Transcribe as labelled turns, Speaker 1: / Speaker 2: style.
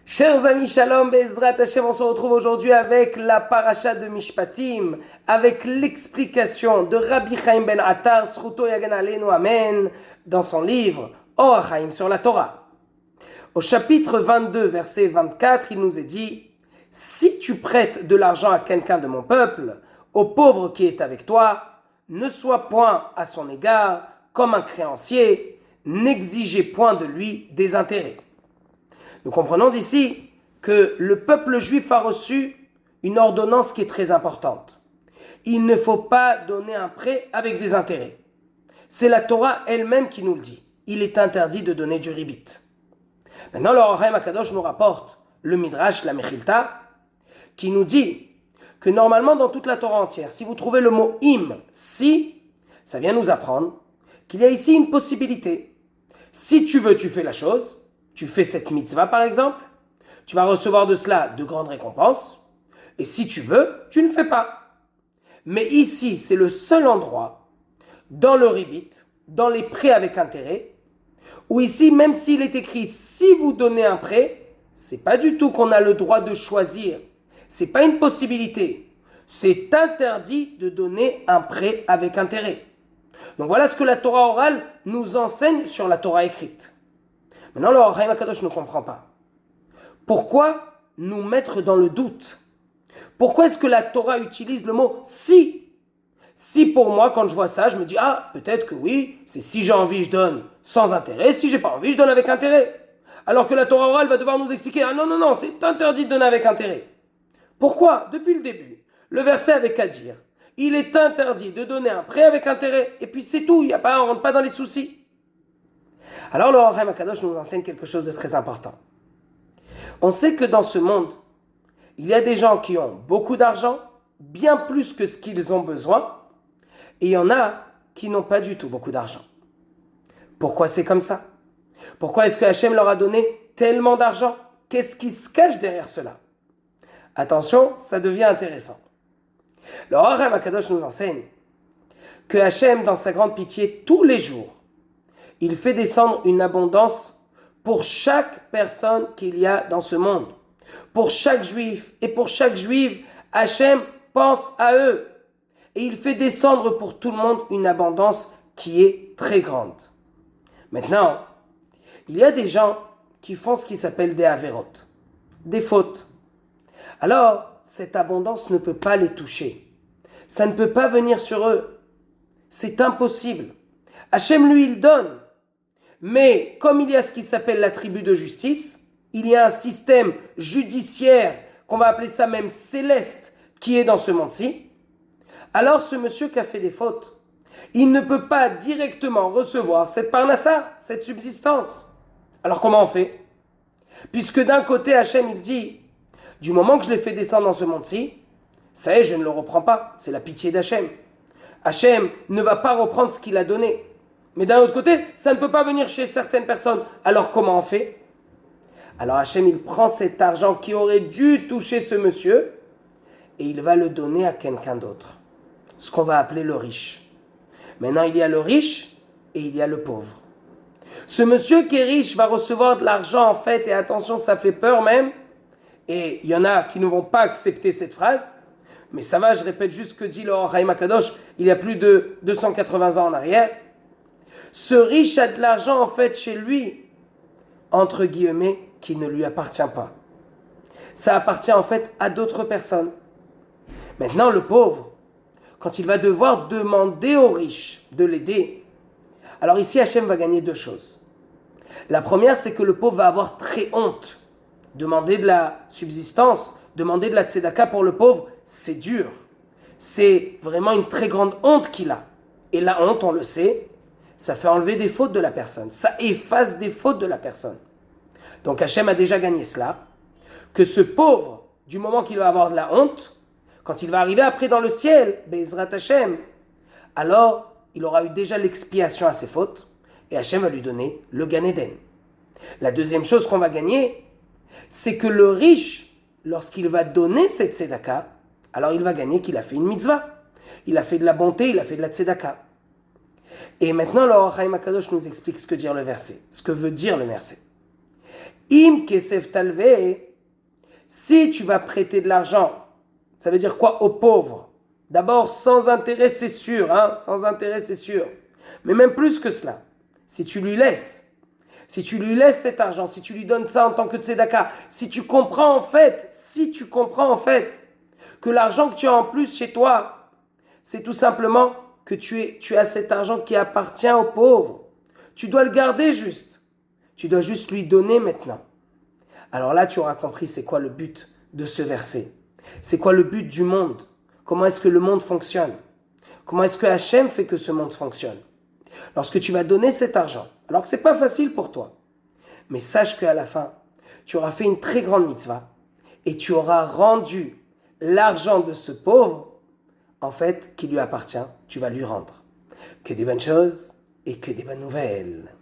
Speaker 1: Chers amis, Shalom, Bezrat Hashem, on se retrouve aujourd'hui avec la paracha de Mishpatim, avec l'explication de Rabbi Chaim ben Attar, Zchuto Yagen Aleinu Amen, dans son livre Or HaChaim sur la Torah. Au chapitre 22, verset 24, il nous est dit « Si tu prêtes de l'argent à quelqu'un de mon peuple, au pauvre qui est avec toi, ne sois point à son égard comme un créancier, n'exigez point de lui des intérêts. » Nous comprenons d'ici que le peuple juif a reçu une ordonnance qui est très importante. Il ne faut pas donner un prêt avec des intérêts. C'est la Torah elle-même qui nous le dit. Il est interdit de donner du ribit. Maintenant, le Or HaChaim HaKadosh nous rapporte le Midrash, la Mechilta, qui nous dit que normalement dans toute la Torah entière, si vous trouvez le mot im, si, ça vient nous apprendre qu'il y a ici une possibilité. Si tu veux, tu fais la chose. Tu fais cette mitzvah par exemple, tu vas recevoir de cela de grandes récompenses, et si tu veux, tu ne fais pas. Mais ici, c'est le seul endroit, dans le ribit, dans les prêts avec intérêt, où ici, même s'il est écrit « si vous donnez un prêt », c'est pas du tout qu'on a le droit de choisir, c'est pas une possibilité, c'est interdit de donner un prêt avec intérêt. Donc voilà ce que la Torah orale nous enseigne sur la Torah écrite. Maintenant, le Or HaChaim HaKadosh ne comprend pas. Pourquoi nous mettre dans le doute? Pourquoi est-ce que la Torah utilise le mot « si » ? Si pour moi, quand je vois ça, je me dis « Ah, peut-être que oui, c'est si j'ai envie, je donne sans intérêt, si j'ai pas envie, je donne avec intérêt. » Alors que la Torah orale va devoir nous expliquer « Ah non, non, non, c'est interdit de donner avec intérêt. » Pourquoi? Depuis le début, le verset avait qu'à dire « Il est interdit de donner un prêt avec intérêt. » Et puis c'est tout, on ne rentre pas dans les soucis. Alors le Or HaChaim HaKadosh nous enseigne quelque chose de très important. On sait que dans ce monde, il y a des gens qui ont beaucoup d'argent, bien plus que ce qu'ils ont besoin, et il y en a qui n'ont pas du tout beaucoup d'argent. Pourquoi c'est comme ça? Pourquoi est-ce que Hachem leur a donné tellement d'argent? Qu'est-ce qui se cache derrière cela? Attention, ça devient intéressant. Le Or HaChaim HaKadosh nous enseigne que Hachem, dans sa grande pitié, tous les jours, il fait descendre une abondance pour chaque personne qu'il y a dans ce monde. Pour chaque juif et pour chaque juive, Hachem pense à eux. Et il fait descendre pour tout le monde une abondance qui est très grande. Maintenant, il y a des gens qui font ce qui s'appelle des avérotes, des fautes. Alors, cette abondance ne peut pas les toucher. Ça ne peut pas venir sur eux. C'est impossible. Hachem, lui, il donne. Mais comme il y a ce qui s'appelle la tribu de justice, il y a un système judiciaire, qu'on va appeler ça même céleste, qui est dans ce monde-ci, alors ce monsieur qui a fait des fautes, il ne peut pas directement recevoir cette parnassa, cette subsistance. Alors comment on fait? Puisque d'un côté Hachem il dit, du moment que je l'ai fait descendre dans ce monde-ci, ça y est, je ne le reprends pas, c'est la pitié d'Hachem. Hachem ne va pas reprendre ce qu'il a donné. Mais d'un autre côté, ça ne peut pas venir chez certaines personnes. Alors comment on fait? Alors Hachem, il prend cet argent qui aurait dû toucher ce monsieur et il va le donner à quelqu'un d'autre. Ce qu'on va appeler le riche. Maintenant, il y a le riche et il y a le pauvre. Ce monsieur qui est riche va recevoir de l'argent en fait, et attention, ça fait peur même. Et il y en a qui ne vont pas accepter cette phrase. Mais ça va, je répète juste ce que dit le Or HaChaim HaKadosh il y a plus de 280 ans en arrière. Ce riche a de l'argent en fait chez lui, entre guillemets, qui ne lui appartient pas. Ça appartient en fait à d'autres personnes. Maintenant, le pauvre, quand il va devoir demander au riche de l'aider, alors ici Hachem va gagner deux choses. La première, c'est que le pauvre va avoir très honte. Demander de la subsistance, demander de la tzedaka pour le pauvre, c'est dur. C'est vraiment une très grande honte qu'il a. Et la honte, on le sait, ça fait enlever des fautes de la personne. Ça efface des fautes de la personne. Donc Hachem a déjà gagné cela. Que ce pauvre, du moment qu'il va avoir de la honte, quand il va arriver après dans le ciel, Be'ezrat Hachem, alors il aura eu déjà l'expiation à ses fautes et Hachem va lui donner le Gan Eden. La deuxième chose qu'on va gagner, c'est que le riche, lorsqu'il va donner cette tzedaka, alors il va gagner qu'il a fait une mitzvah. Il a fait de la bonté, il a fait de la tzedaka. Et maintenant, le Or HaChaim HaKadosh nous explique ce que veut dire le verset. Im kesef talve, si tu vas prêter de l'argent, ça veut dire quoi aux pauvres? D'abord, sans intérêt, c'est sûr, hein? Sans intérêt, c'est sûr. Mais même plus que cela, si tu lui laisses cet argent, si tu lui donnes ça en tant que tzedaka, si tu comprends en fait que l'argent que tu as en plus chez toi, c'est tout simplement que tu as cet argent qui appartient aux pauvres. Tu dois le garder juste. Tu dois juste lui donner maintenant. Alors là, tu auras compris c'est quoi le but de ce verset. C'est quoi le but du monde? Comment est-ce que le monde fonctionne? Comment est-ce que Hachem fait que ce monde fonctionne? Lorsque tu vas donner cet argent, alors que ce n'est pas facile pour toi, mais sache qu'à la fin, tu auras fait une très grande mitzvah et tu auras rendu l'argent de ce pauvre, en fait, qui lui appartient, tu vas lui rendre. Que des bonnes choses et que des bonnes nouvelles.